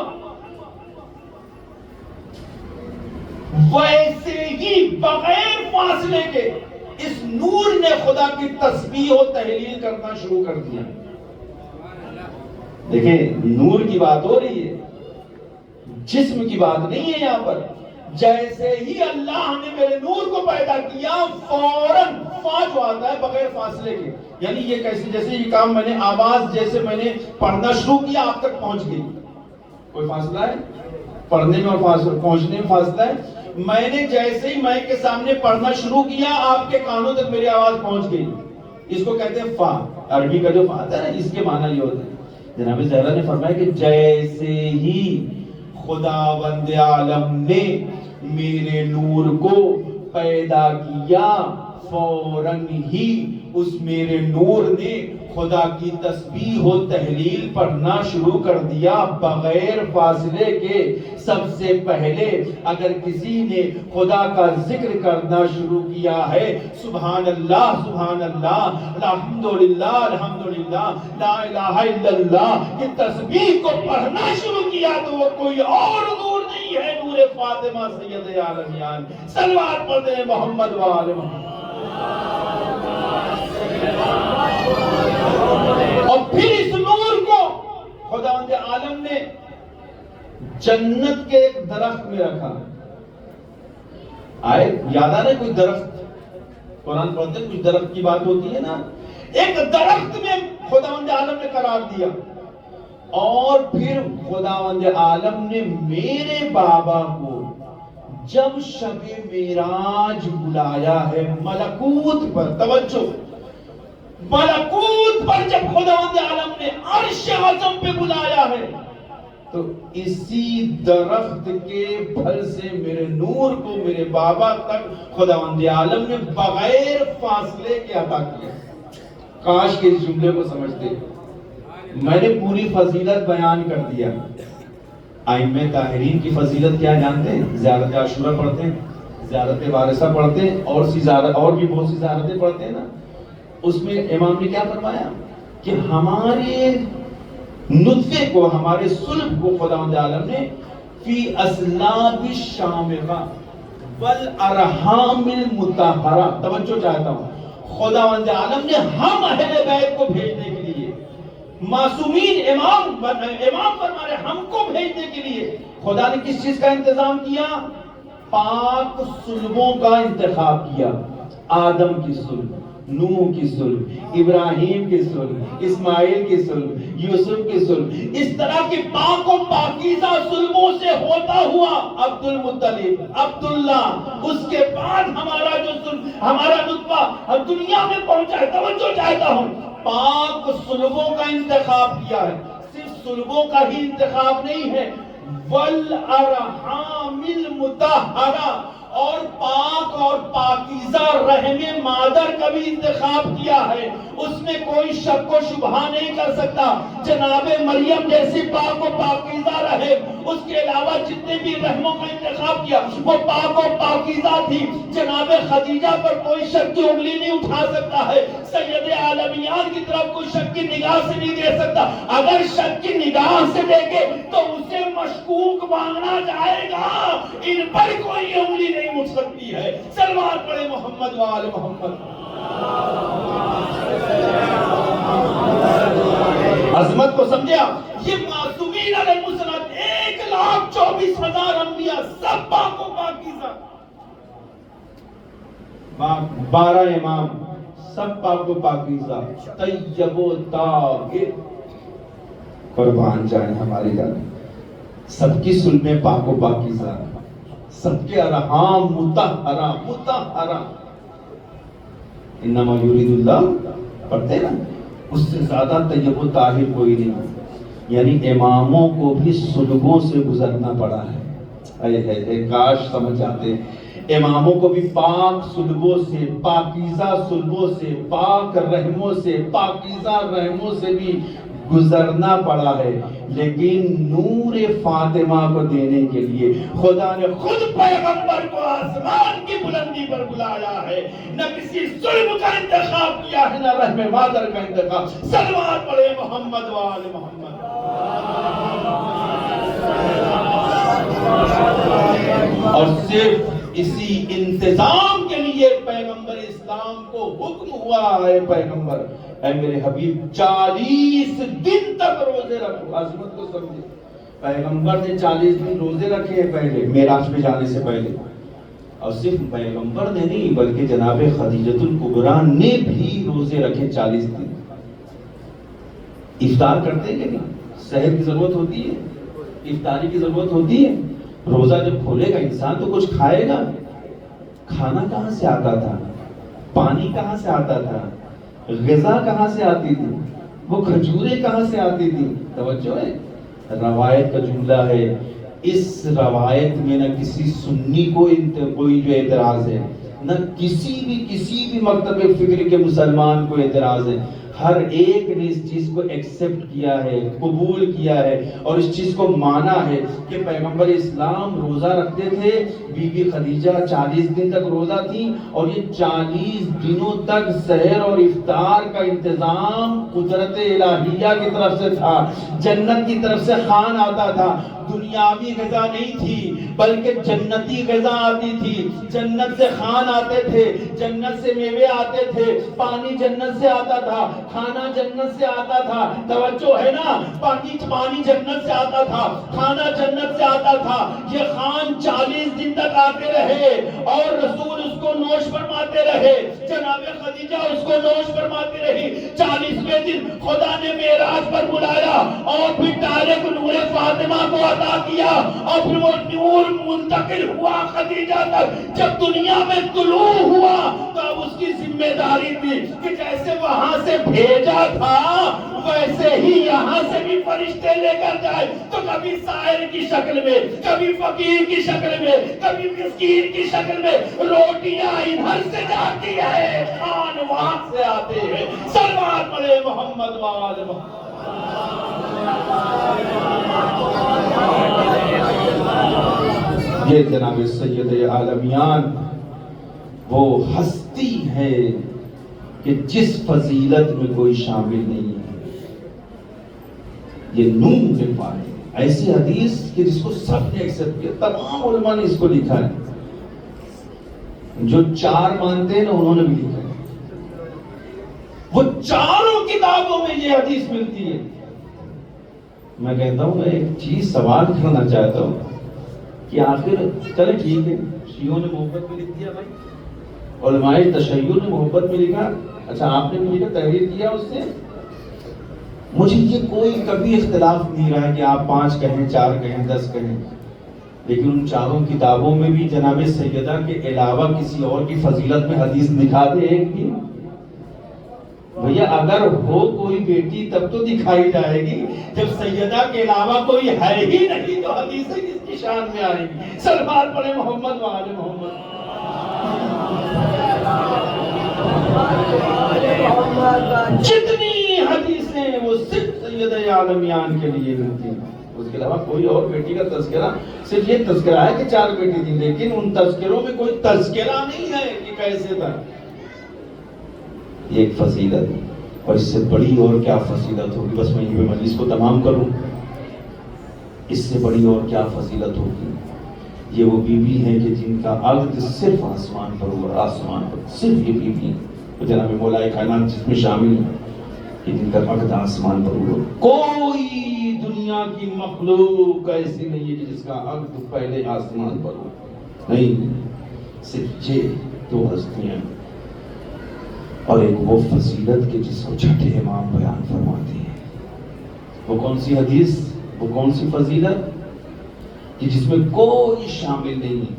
ویسے ہی بغیر فاصلے کے اس نور نے خدا کی تسبیح و تحلیل کرنا شروع کر دیا. دیکھیں نور کی بات ہو رہی ہے، جسم کی بات نہیں ہے یہاں پر. جیسے ہی اللہ نے میرے نور کو پیدا کیا فوراً جو آتا ہے بغیر فاصلے کے، یعنی یہ کیسے جیسے یہ کام میں نے آواز جیسے میں نے پڑھنا شروع کیا آپ تک پہنچ گئی. کوئی فاصلہ ہے پڑھنے میں اور پہنچنے میں فاصلہ ہے. میں نے جیسے ہی مائک کے سامنے پڑھنا شروع کیا آپ کے کانوں تک میری آواز پہنچ گئی. اس کو کہتے ہیں فا، عربی کا جو فا ہے نا اس کے معنی یہ ہوتا ہے. جناب زہرا نے فرمایا کہ جیسے ہی خداوند عالم نے میرے نور کو پیدا کیا فوراً ہی اس میرے نور نے خدا کی تسبیح و تحلیل پڑھنا شروع کر دیا بغیر فاصلے کے. سب سے پہلے اگر کسی نے خدا کا ذکر کرنا شروع کیا ہے سبحان اللہ سبحان اللہ الحمدللہ الحمدللہ لا الہ الا اللہ کی تسبیح کو پڑھنا شروع کیا تو وہ کوئی اور نور نہیں ہے، نور فاطمہ سید عالمیان. صلوات پڑھتے ہیں محمد و آل محمد. اور پھر اس نور کو خداوند عالم نے جنت کے ایک درخت میں رکھا. آئے یاد آ رہے کوئی درخت قرآن پڑھتے کچھ درخت کی بات ہوتی ہے نا، ایک درخت میں خداوند عالم نے قرار دیا. اور پھر خداوند عالم نے میرے بابا کو جب شب معراج بلایا ہے ملکوت پر، توجہ ملکوت پر جب خداوند عالم نے عرش اعظم پہ بلایا ہے تو اسی درخت کے پھل سے میرے نور کو میرے بابا تک خداوند عالم نے بغیر فاصلے کے عطا کیا. کاش کے اس جملے کو سمجھتے. میں نے پوری فضیلت بیان کر دیا. ائمہ طاہرین کی فضیلت کیا جانتے ہیں؟ زیارت عاشورہ پڑھتے ہیں، زیارت وارثہ پڑھتے ہیں، اور بھی بہت سی زیارتیں پڑھتے ہیں نا. اس میں امام نے کیا فرمایا کہ ہمارے نطفے کو، ہمارے صلب کو خداوند عالم نے فی اسلاب الشامخہ والارحام المطہرہ، توجہ چاہتا ہوں، خداوند عالم نے ہم اہل بیت کو بھیجنے کے لیے، معصومین امام فرما رہے ہم کو بھیجنے کے لیے خدا نے کس چیز کا انتظام کیا؟ پاک صلبوں کا انتخاب کیا. آدم کی صلب، نوح کی صلب، ابراہیم کی صلب، اسماعیل کی صلب، یوسف کی صلب، اس طرح کی پاک و پاکیزہ صلبوں سے ہوتا ہوا عبد المطلب، عبداللہ، اس کے بعد ہمارا جو صلب، ہمارا نطفہ دنیا میں پہنچا ہے. توجہ چاہتا ہوں، پاک صلبوں کا انتخاب کیا ہے. صرف صلبوں کا ہی انتخاب نہیں ہے، والارحام المطہرہ، اور پاک اور پاکیزہ رحم مادر کا بھی انتخاب کیا ہے. اس میں کوئی شک و شبہ نہیں کر سکتا. جناب مریم جیسی پاک و پاکیزہ رحم، اس کے علاوہ جتنے بھی رحموں کا انتخاب کیا وہ پاک و پاکیزہ تھی. جناب خدیجہ پر کوئی شک کی انگلی نہیں اٹھا سکتا ہے. سید عالمیان کی طرف کوئی شک کی نگاہ سے نہیں دے سکتا. اگر شک کی نگاہ سے دیکھے تو اسے مشکوک مانگنا جائے گا. ان پر کوئی انگلی نہیں اٹھ سکتی ہے. صلوات پڑھے محمد و آل محمد. عظمت کو سمجھا. یہ معصومین علیہ السلام 1,24,000 انبیاء سب پاک و پاکیزہ. 12 امام سب پاک و پاکیزہ، طیب و طاہر. قربان جائیں ہماری جان، سب کی صلبیں پاک و پاکیزہ، سب کے ارحام مطہرہ مطہرہ. انما یرید اللہ پڑھتے نا، اس سے زیادہ طیب و طاہر کوئی نہیں. یعنی اماموں کو بھی صلبوں سے گزرنا پڑا ہے. کاش سمجھ جاتے. اماموں کو بھی پاک صلبوں سے، پاکیزہ صلبوں سے، پاک رحموں سے، پاکیزہ رحموں سے بھی گزرنا پڑا ہے، لیکن نور فاطمہ کو دینے کے لیے خدا نے خود پیغمبر کو آسمان کی بلندی پر بلایا ہے۔ نہ کسی ظلم کا انتخاب کیا ہے، نہ رحم مادر کا انتخاب۔ صلوات پڑھے محمد و آل محمد۔ اور صرف اسی انتظام کے لیے پیغمبر اسلام کو حکم ہوا ہے، پیغمبر اے میرے حبیب 40 دن تک روزے رکھو۔ عظمت کو سمجھے، پیغمبر نے 40 دن روزے رکھے ہیں پہلے معراج پہ جانے سے پہلے، اور صرف پیغمبر نے نہیں بلکہ جناب خدیجۃ الکبریٰ نے بھی روزے رکھے 40 دن۔ افطار کرتے ہیں کہ نہیں؟ سحر کی ضرورت ہوتی ہے، افطاری کی ضرورت ہوتی ہے۔ روزہ جب کھولے گا انسان تو کچھ کھائے گا۔ کھانا کہاں سے آتا تھا؟ پانی کہاں سے آتا تھا؟ غذا کہاں سے آتی تھی؟ وہ کھجوریں کہاں سے آتی تھی؟ توجہ ہے، روایت کا جملہ ہے، اس روایت میں نہ کسی سنی کو کوئی جو اعتراض ہے، نہ کسی بھی مکتب فکر کے مسلمان کو اعتراض ہے۔ ہر ایک نے اس چیز کو ایکسپٹ کیا ہے، قبول کیا ہے، اور اس چیز کو مانا ہے کہ پیغمبر اسلام روزہ رکھتے تھے۔ بی بی خدیجہ 40 دن تک روزہ تھی، اور یہ 40 دنوں تک سحر اور افطار کا انتظام قدرت الہیہ کی طرف سے تھا، جنت کی طرف سے خوان آتا تھا۔ دنیاوی غذا نہیں تھی بلکہ جنتی غذا آتی تھی، جنت سے خوان آتے تھے، جنت سے میوے آتے تھے، پانی جنت سے آتا تھا، کھانا جنت سے آتا تھا۔ توجہ ہے نا، پانی جنت سے آتا تھا، کھانا جنت سے آتا تھا۔ یہ خوان 40 دن تک آتے رہے اور رسول اس کو نوش فرماتے رہے، جناب خدیجہ اس کو نوش فرماتی رہی۔ 40ویں دن خدا نے معراج پر بلایا اور پھر ڈائریکٹ نور فاطمہ کو عطا کیا، اور پھر وہ نور منتقل ہوا خدیجہ تک۔ جب دنیا میں طلوع ہوا تو اب اس کی ذمہ داری تھی کہ جیسے وہاں سے بھیجا تھا ویسے ہی یہاں سے بھی فرشتے لے کر جائے۔ تو کبھی سائر کی شکل میں، کبھی فقیر کی شکل میں، کبھی مسکین کی شکل میں روٹیاں ادھر سے جاتی ہے، خوان وہاں سے آتے ہیں۔ صلوات پڑھے محمد و آل محمد۔ یہ جناب سید عالمیان وہ ہستی ہے کہ جس فضیلت میں کوئی شامل نہیں ہے۔ یہ نور پاک، ایسی حدیث کہ جس کو سب نے ایکسپٹ کیا، تمام علماء نے اس کو لکھا ہے، جو 4 مانتے ہیں نا انہوں نے بھی لکھا ہے، وہ چاروں کتابوں میں یہ حدیث ملتی ہے۔ میں کہتا ہوں، میں ایک چیز سوال کرنا چاہتا ہوں کہ آخر چلے ٹھیک ہے، شیعوں نے محبت میں لکھ دیا بھائی، علماء تشیع نے محبت میں لکھا، اچھا آپ نے بھی لکھا، تحریر کیا اس سے، مجھے یہ کوئی کبھی اختلاف نہیں رہا کہ آپ 5 کہیں، 4 کہیں، 10 کہیں، لیکن ان چاروں کتابوں میں بھی جناب سیدہ کے علاوہ کسی اور کی فضیلت میں حدیث دکھا دے ایک بھی۔ بھیا اگر ہو کوئی بیٹی تب تو دکھائی جائے گی، جب سیدہ کے علاوہ کوئی ہے ہی نہیں تو حدیثیں کس کی شان میں آئیں گی؟ صلوات پڑھے محمد و آل محمد۔ جتنی حدیثیں وہ صرف سید عالمیان کے لیے ملتی ہیں، اس کے علاوہ کوئی اور بیٹی کا تذکرہ، صرف یہ تذکرہ ہے کہ 4 بیٹی تھی، لیکن ان تذکروں میں کوئی تذکرہ نہیں ہے کہ کیسے تھا۔ یہ ایک فضیلت ہے، اور اس سے بڑی اور کیا فضیلت ہوگی؟ بس میں یہ مجلس کو تمام کروں، اس سے بڑی اور کیا فضیلت ہوگی؟ یہ وہ بیوی ہیں کہ جن کا عقد صرف آسمان پر ہوا، آسمان پر صرف یہ بیوی ہیں، جناب مولا کائنات جس میں شامل ہیں، کہ جن کا عقد آسمان پر ہوا۔ کوئی دنیا کی مخلوق ایسی نہیں ہے جس کا عقد پہلے آسمان پر ہو، نہیں، صرف یہ 2 ہستیاں، اور ایک وہ فضیلت کہ جس کو چھٹے امام بیان فرماتے ہیں۔ وہ کون سی حدیث، وہ کون سی فضیلت کہ جس میں کوئی شامل نہیں،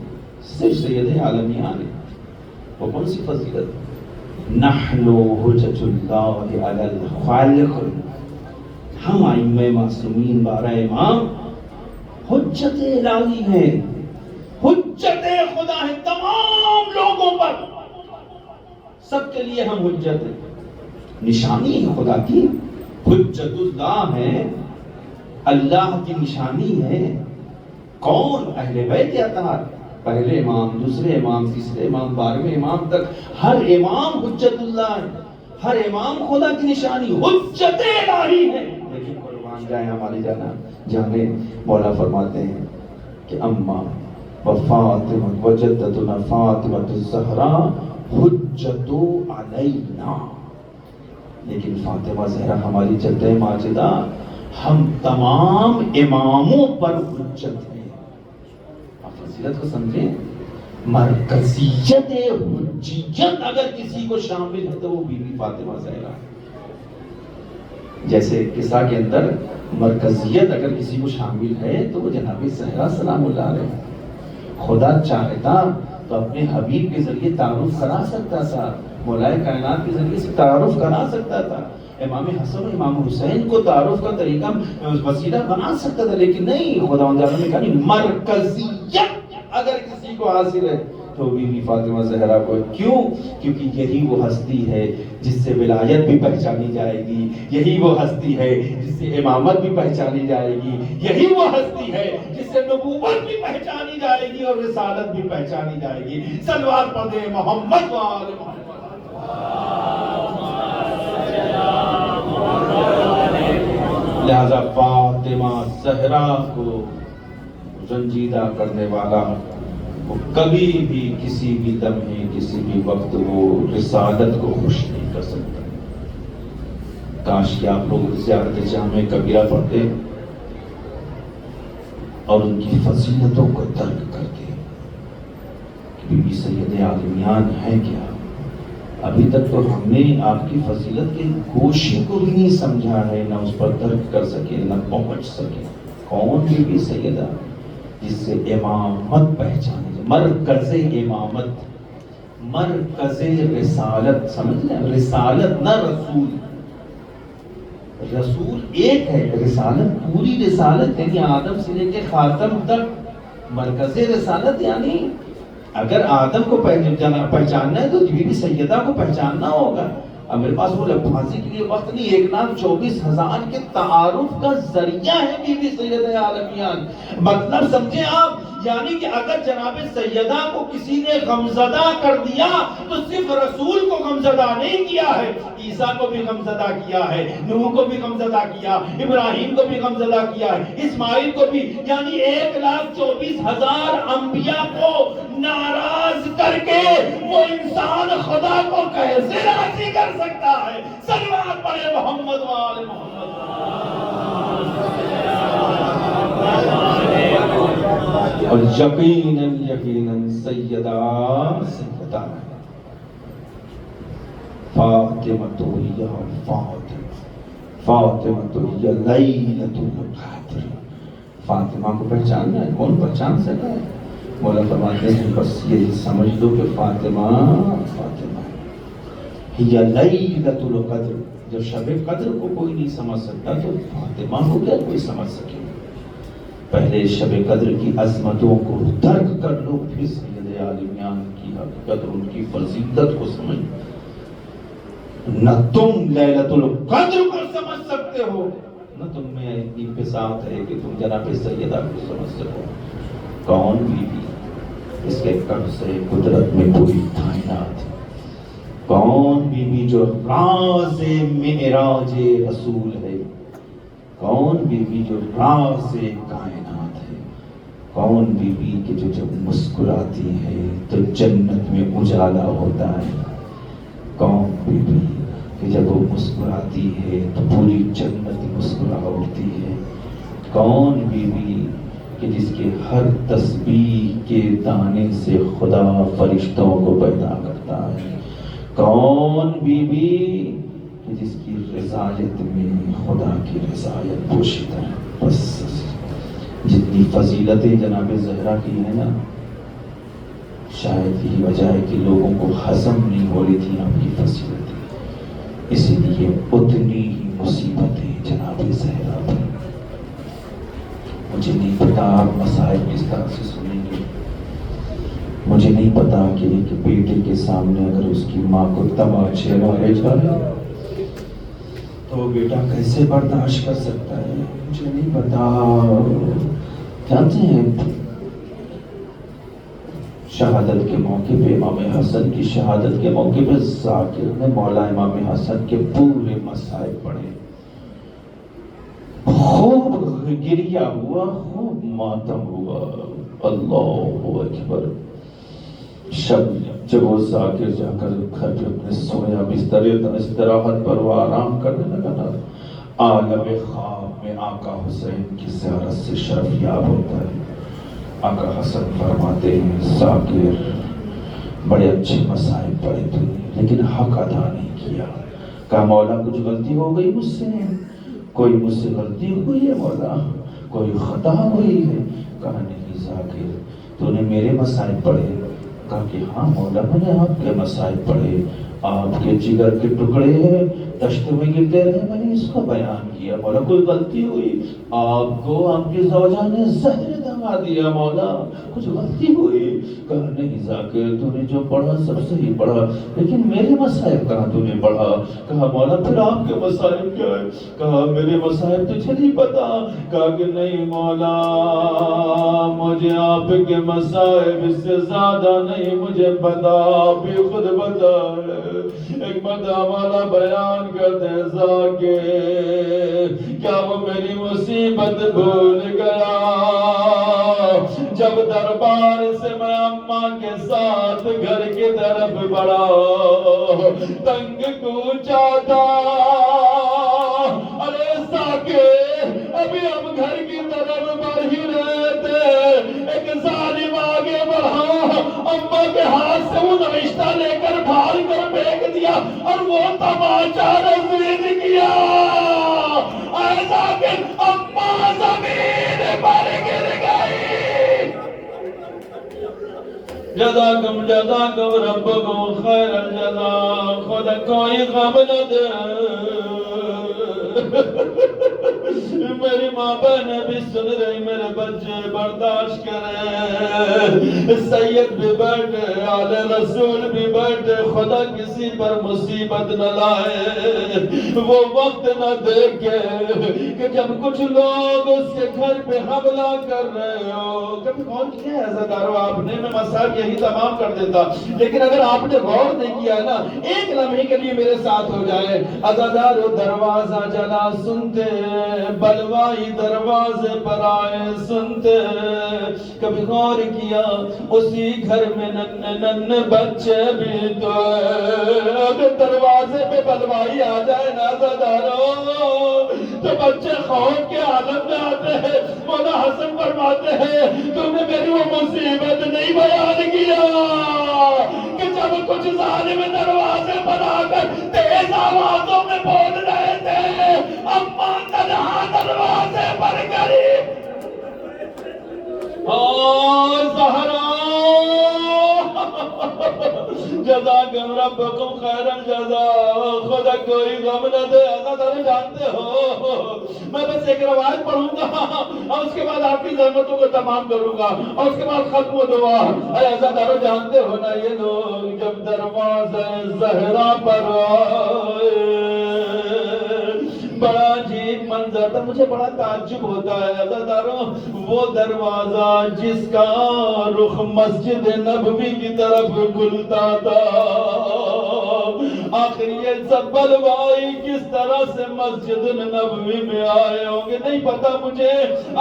صرف سید عالمیان ہے۔ وہ کون سی فضیلت؟ نحن حجت اللہ علی الخالق، ہم ائمہ معصومین 12 امام حجت الہی ہیں، حجت خدا ہے تمام سب کے لیے ہم حجت ہیں. نشانی ہے خدا کی، حجت اللہ ہے، اللہ کی نشانی ہے. کون؟ اہل بیت اطہار، پہلے امام، دوسرے امام، تیسرے امام، 12ویں امام تک ہر امام حجت اللہ ہے، ہر امام خدا کی نشانی، حجت الہی ہے. لیکن قربان جائیں ہماری جانے، مولا فرماتے ہیں کہ اما وفاطمہ وجدتنا فاطمہ الزہرا حجت علینا. لیکن فاطمہ زہرا ہماری جدہ ماجدہ ہم تمام اماموں پر حجت ہے. آپ فضیلت کو سمجھیں، مرکزیت حجیت اگر کسی کو شامل ہے تو وہ بی بی فاطمہ زہرا. جیسے قصہ کے اندر مرکزیت اگر کسی کو شامل ہے تو وہ جناب زہرا سلام اللہ علیہ. خدا چاہتا تو اپنے حبیب کے ذریعے تعارف کرا سکتا تھا، مولائے کائنات کے ذریعے سے تعارف کرا سکتا تھا، امام حسن و امام حسین کو تعارف کا طریقہ وسیلہ بنا سکتا تھا. لیکن نہیں، خدا نے کہا نہیں، مرکزیت اگر کسی کو حاصل ہے تو بی بی فاطمہ زہرا کو. کیوں؟ کیونکہ یہی وہ ہستی ہے جس سے ولایت بھی پہچانی جائے گی، یہی وہ ہستی ہے جس سے امامت بھی پہچانی جائے گی، یہی وہ ہستی ہے جس سے نبوت بھی پہچانی جائے گی اور رسالت بھی پہچانی جائے گی. صلوات پڑھیں محمد وآل محمد. لہذا فاطمہ زہرا کو رنجیدہ کرنے والا وہ کبھی بھی کسی بھی لمحے کسی بھی وقت وہ رسالت کو خوش نہیں کر سکتا. کاش کہ آپ لوگ زیارت جامع کبیرہ پڑھتے اور ان کی فضیلتوں کو درک کرتے. بی بی سید عالمیان ہے کیا؟ ابھی تک تو ہم نے آپ کی فضیلت کے گوشے کو بھی نہیں سمجھا ہے، نہ اس پر درک کر سکے، نہ پہنچ سکے. کون بی بی سیدہ؟ جس سے امامت پہچانے، مرکز امامت، مرکز رسالت. سمجھ لیں، رسالت نہ رسول. رسول ایک ہے، رسالت پوری رسالت یعنی آدم سے لے کے خاتم تک. مرکز رسالت یعنی اگر آدم کو پہچاننا ہے تو بی بی سیدہ کو پہچاننا ہوگا. اب میرے پاس وہ لفاظی کے لیے وقت نہیں. 1,24,000 کے تعارف کا ذریعہ ہے بی بی سیدہ عالمیان. مطلب سمجھیں آپ، یعنی کہ اگر جناب سیدہ کو کسی نے غمزدہ کر دیا تو صرف رسول کو غمزدہ نہیں کیا ہے، عیسیٰ کو بھی غمزدہ کیا ہے، نوح کو بھی غمزدہ کیا، ابراہیم کو بھی غمزدہ کیا ہے، اسماعیل کو بھی. یعنی 1,24,000 انبیاء کو ناراض کر کے وہ انسان خدا کو کیسے راضی کر سکتا ہے؟ صلوات پڑھے محمد وآل محمد. اور یقیناً سیدہ فاطمہ تو یا فاطمہ تو یا لیلۃ القدر. فاطمہ کو پہچاننا ہے، کون پہچان سکتا ہے؟ مولا فرماتے ہیں بس یہ سمجھ لو کہ فاطمہ یا لیلۃ القدر. جب شب قدر کو کوئی نہیں سمجھ سکتا تو فاطمہ کو کیا کوئی سمجھ سکے؟ پہلے شب قدر کی عظمتوں کو درک کر لو، پھر سید عالمیان کی حقیقت اور ان کی فضیلت کو سمجھ. نہ تم لیلۃ القدر کو سمجھ سکتے ہو، نہ تم میں اتنی فساد ہے کہ تم جناب سیدہ کو سمجھ سکو. کون بی بی؟ اس کے قبض سے قدرت میں پوری کائنات. کون بی بی جو راز معراج رسول ہے؟ کون بی بی جو راز کائنات ہے؟ کون بی بی کہ جو جب مسکراتی ہے تو جنت میں اجالا ہوتا ہے؟ کون بی بی کہ جب وہ مسکراتی ہے تو پوری جنت مسکرا اٹھتی ہے؟ کون بی بی کہ جس کے ہر تسبیح کے دانے سے خدا فرشتوں کو پیدا کرتا ہے؟ کون بی بی کہ جس کی رضایت میں خدا کی رضایت پوشیدہ ہے؟ بس جتنی فضیلتیں جناب زہرا کی ہیں نا، شاید یہی وجہ ہے کہ لوگوں کو ہضم نہیں ہو رہی تھی آپ کی فضیلتیں، اسی لیے اتنی ہی مصیبتیں جناب زہرا پر. مجھے نہیں پتا آپ مسائل کس طرح سے سنیں گے، مجھے نہیں پتا کہ ایک بیٹے کے سامنے اگر اس کی ماں کو تماچے مارے جائے تو بیٹا کیسے برداشت کر سکتا ہے، مجھے نہیں پتا۔ جانتے ہیں شہادت کے موقع پہ امام حسن کی شہادت کے موقع پہ ذاکر نے مولا امام حسن کے پورے مصائب پڑھے، خوب گریہ ہوا، خوب ماتم ہوا۔ اللہ اکبر۔ شب جب وہ ذاکر جا کر گھر پہ اپنے سویا بستر استراحت پر وہ آرام کرنے لگا نا، عالم خواب میں آقا حسین کی زیارت سے شرف یاب ہوتا ہے۔ آقا حسن فرماتے ہیں ذاکر بڑے اچھے مصائب پڑے تھے لیکن حق ادا نہیں کیا۔ کہا مولا کچھ غلطی ہو گئی مجھ سے، کوئی مجھ سے غلطی ہوئی ہے مولا، کوئی خطا ہوئی ہے؟ کہا نہیں ذاکر تو نے میرے مصائب پڑھے؟ کہا کہ ہاں مولا میں نے آپ کے مصائب پڑھے، آپ کے جگر کے ٹکڑے ہیں دشت میں گرتے رہے، میں نے اس کو بیان کیا۔ مولا کوئی غلطی ہوئی؟ آپ کو آپ کی زوجہ نے زہر دما دیا مولا، کچھ غلطی ہوئی؟ کہا نہیں ذاکر تو نے جو پڑھا سب صحیح پڑھا لیکن میرے مصائب کہاں تو نے پڑھا؟ کہا مولا پھر آپ کے مصائب کیا ہے؟ کہا میرے مصائب تجھے نہیں پتا؟ کہا کہ نہیں مولا مجھے آپ کے مصائب اس سے زیادہ نہیں مجھے پتا، آپ ہی خود بتا۔ ایک مرتبہ مولا بیان کرتے ہیں ذاکر کیا وہ میری مصیبت بھول گیا جب دربار سے میں اماں کے ساتھ گھر کی طرف بڑھا، تنگ کوچا تھا۔ ارے ذاکر ابھی ہم گھر کی طرف بڑھ ہی رہے تھے، ایک ظالم آگے بڑھا، اماں کے ہاتھ سے وہ نوشتہ لے کر ڈھال کر پھینک دیا اور وہ تماچا رسید کیا۔ اے ذاکر اماں زمین پر گر گئی۔ جزاکم ربکم خیر الجزا، خدا کوئی غم نہ دے۔ میری ماں بہن بھی سن رہی، میرے بچے برداشت کرے، سید بھی بیٹھے، آل رسول بھی بیٹھے، خدا کسی پر مصیبت نہ لائے، وہ وقت نہ دیکھے کہ جب کچھ لوگ اس کے گھر پہ حملہ کر رہے ہو۔ کبھی غور کیا ہے عزادارو آپ نے؟ میں مسائل یہی تمام کر دیتا لیکن اگر آپ نے غور نہیں کیا نا ایک لمحے کے لیے میرے ساتھ ہو جائے۔ عزادارو دروازہ جلا سنتے، بلوائی دروازے پر آئے سنتے، کبھی غور کیا اسی گھر میں نن بچے بھی تو اگر دروازے پہ بلوائی آ جائے نا عزادارو تو بچے خوف کے عالم میں آتے ہیں۔ مولا حسن فرماتے ہیں تم نے میری وہ مصیبت نہیں بیان کیا کہ جب کچھ ظالم دروازے پر آ کر تیز آوازوں میں بول رہے تھے اماں تنہا دروازے پر گئی زہرا جزاکم ربکم خیر الجزا، خدا کوئی غم نہ دے۔ عزادارو جانتے ہو میں بس ایک روایت پڑھوں گا اور اس کے بعد آپ کی زحمتوں کو تمام کروں گا اور اس کے بعد ختم و دعا۔ اے عزادارو جانتے ہو نا یہ لوگ جب دروازہ زہرا پر آئے بڑا عجیب منظر تھا، مجھے بڑا تعجب ہوتا ہے عزادارو، وہ دروازہ جس کا رخ مسجد نبوی کی طرف کھلتا تھا، آخر یہ سب بلوائی کس طرح سے مسجد نبوی میں آئے ہوں گے نہیں پتا مجھے،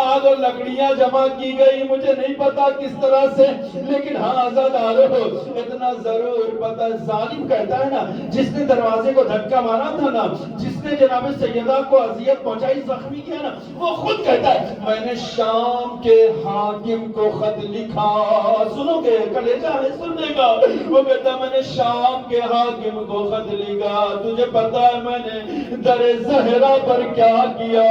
آگ اور لکڑیاں جمع کی گئی مجھے نہیں پتا کس طرح سے، لیکن ہاں عزادارو اتنا ضرور پتا ظالم کہتا ہے نا جس نے دروازے کو دھکا مارا تھا نا، جس نے جناب سیدہ کو اذیت پہنچائی زخمی کیا نا، وہ خود کہتا ہے میں نے شام کے حاکم کو خط لکھا، سنو گے کلیجہ ہے سننے کا، وہ کہتا ہے میں نے شام کے حاکم کو خط لکھا، تجھے پتا ہے میں نے در زہرا پر کیا کیا؟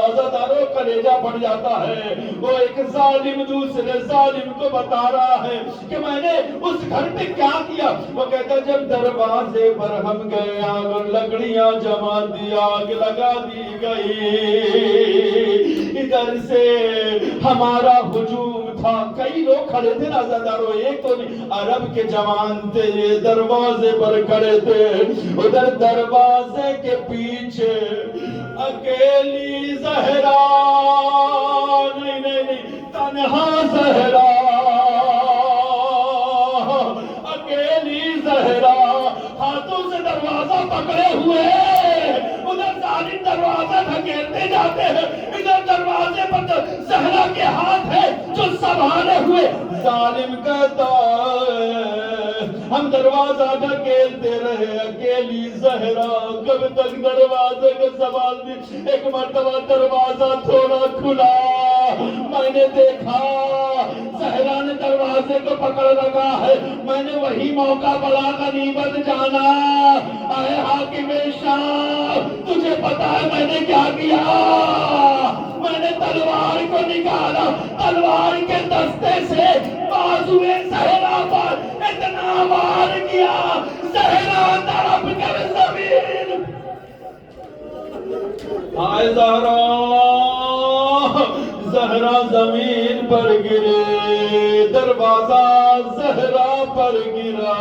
عزادارو کلیجہ پڑ جاتا ہے، وہ ایک ظالم دوسرے ظالم کو بتا رہا ہے کہ میں نے اس گھر پہ کیا کیا، وہ کہتا جب دروازے پر ہم گئے آگ اور لکڑیاں جما دی، آگ لگا دی گئی، ادھر سے ہمارا ہجوم تھا، کئی لوگ کھڑے تھے نازدارو، ایک تو نہیں، عرب کے جوان تھے، یہ دروازے پر کھڑے تھے، ادھر دروازے کے پیچھے اکیلی زہرا، نہیں تنہا زہرا، اکیلی زہرا ہاتھوں سے دروازہ پکڑے ہوئے، ادھر ظالم دروازہ دھکیلتے جاتے ہیں، ادھر دروازے پر زہرا کے ہاتھ ہے جو سنبھالے ہوئے، ظالم کہتا ہے ہم دروازہ دھکیلتے رہے، اکیلی زہرا کب تک دروازے کو سنبھال دی، ایک مرتبہ دروازہ تھوڑا کھلا، میں نے دیکھا زہرا نے دروازے کو پکڑ رکھا ہے، میں نے وہی موقع بڑا غنیمت جانا، اے حاکم شام تجھے پتا ہے میں نے کیا کیا، میں نے تلوار کو نکالا، تلوار کے دستے سے بازوئے زہرا پر اتنا وار کیا، زہرا تڑپ کر زمین، آئے زہرا، زہرا زمین پر گرے، دروازہ زہرا پر گرا،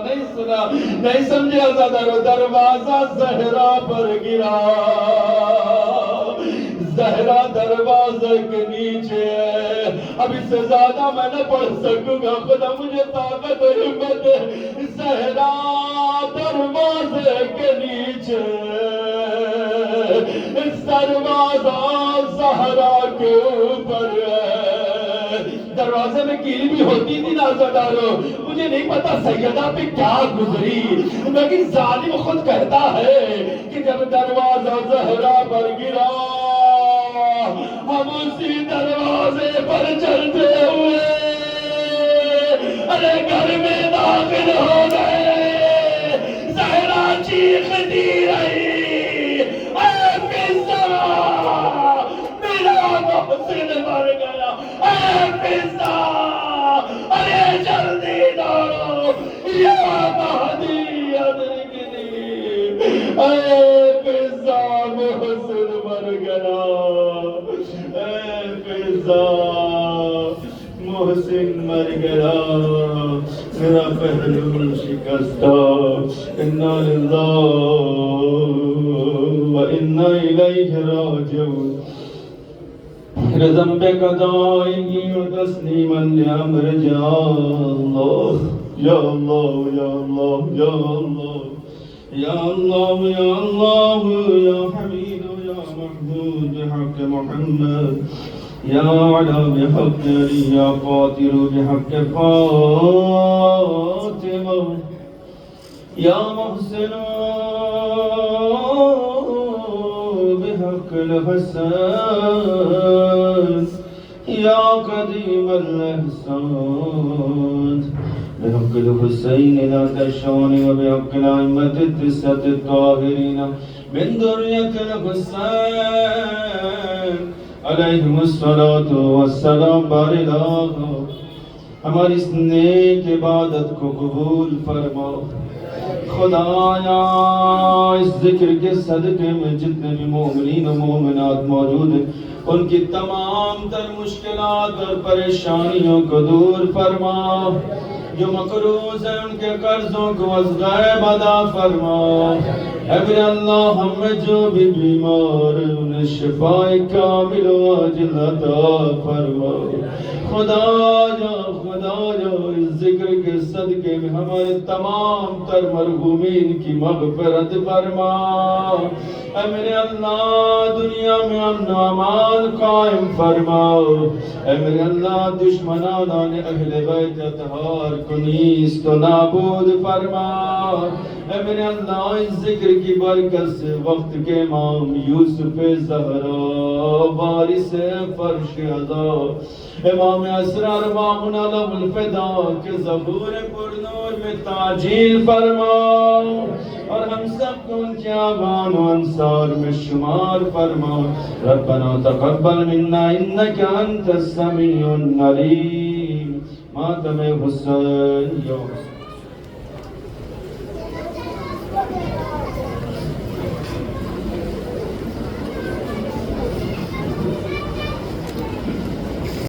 نہیں سنا، نہیں سمجھے آزادارو، دروازہ زہرا پر گرا، زہرا دروازے کے نیچے ہے، اب اس سے زیادہ میں نہ پڑھ سکوں گا، خدا مجھے طاقت و ہمت ہے، زہرا دروازے کے نیچے، اس دروازہ زہرا کے اوپر ہے، دروازے میں کیل بھی ہوتی تھی نازدارو، مجھے نہیں پتا سیدہ پہ کیا گزری، لیکن ظالم خود کہتا ہے کہ جب دروازہ زہرا پر گرا، ہم اسی دروازے پر چلتے ہوئے ارے گھر میں داخل ہو گئے، زہرا چیختی رہی، اے فضا میرا محسن مر گیا، اے فضا ارے جلدی دوڑو یا مہدی ادرکنی، اے فضا محسن مر گیا، اے فضا محسن مر گیا، میرا پہلو شکستہ، انا للہ و انا الیہ راجعون، ذنب قضائیہ و تسلیما لامر یا اللہ، یا اللہ، یا اللہ، یا اللہ، یا اللہ، یا اللہ، یا حمید یا محمود بحق محمد، یا علا بحق علی، یا قاتل بحق فاطمہ، یا محسن بحق الحسن، یا قدیم الاحسان، بحق الحسین ذات الشان و بحق الائمة التسعة الطاہرین من ذریة الحسین علیہم الصلاة والسلام، بارک ہماری اس نیک عبادت کو قبول فرما، خدایا اس ذکر کے صدقے میں جتنے بھی مومنین و مومنات موجود ہیں ان کی تمام تر مشکلات اور پریشانیوں کو دور فرما، جو مقروض ہیں ان کے قرضوں کو از غیب ادا فرما، اے میرے اللہ ہم میں جو بھی بیمار ہیں انہیں شفاء کامل و عاجل عطا فرما، خدایا اس ذکر کے صدقے میں ہمارے تمام تر مرحومین کی مغفرت فرما، اے میرے اللہ دنیا میں امن و امان قائم فرما، اے میرے اللہ دشمنان اہل بیت اطہار کو نیست و نابود فرما، اے میرے اللہ اس ذکر کی برکت سے وقت کے امام یوسف زہرا وارث فرش عزا امام اسرار مامون علم الفدا کے ظہور پر نور میں تعجیل فرما، اور ہم سب کو ان کے آبان و انصار میں شمار فرما، ربنا تقبل منا انک انت السمیع العلیم، ماتم حسین یا حسین۔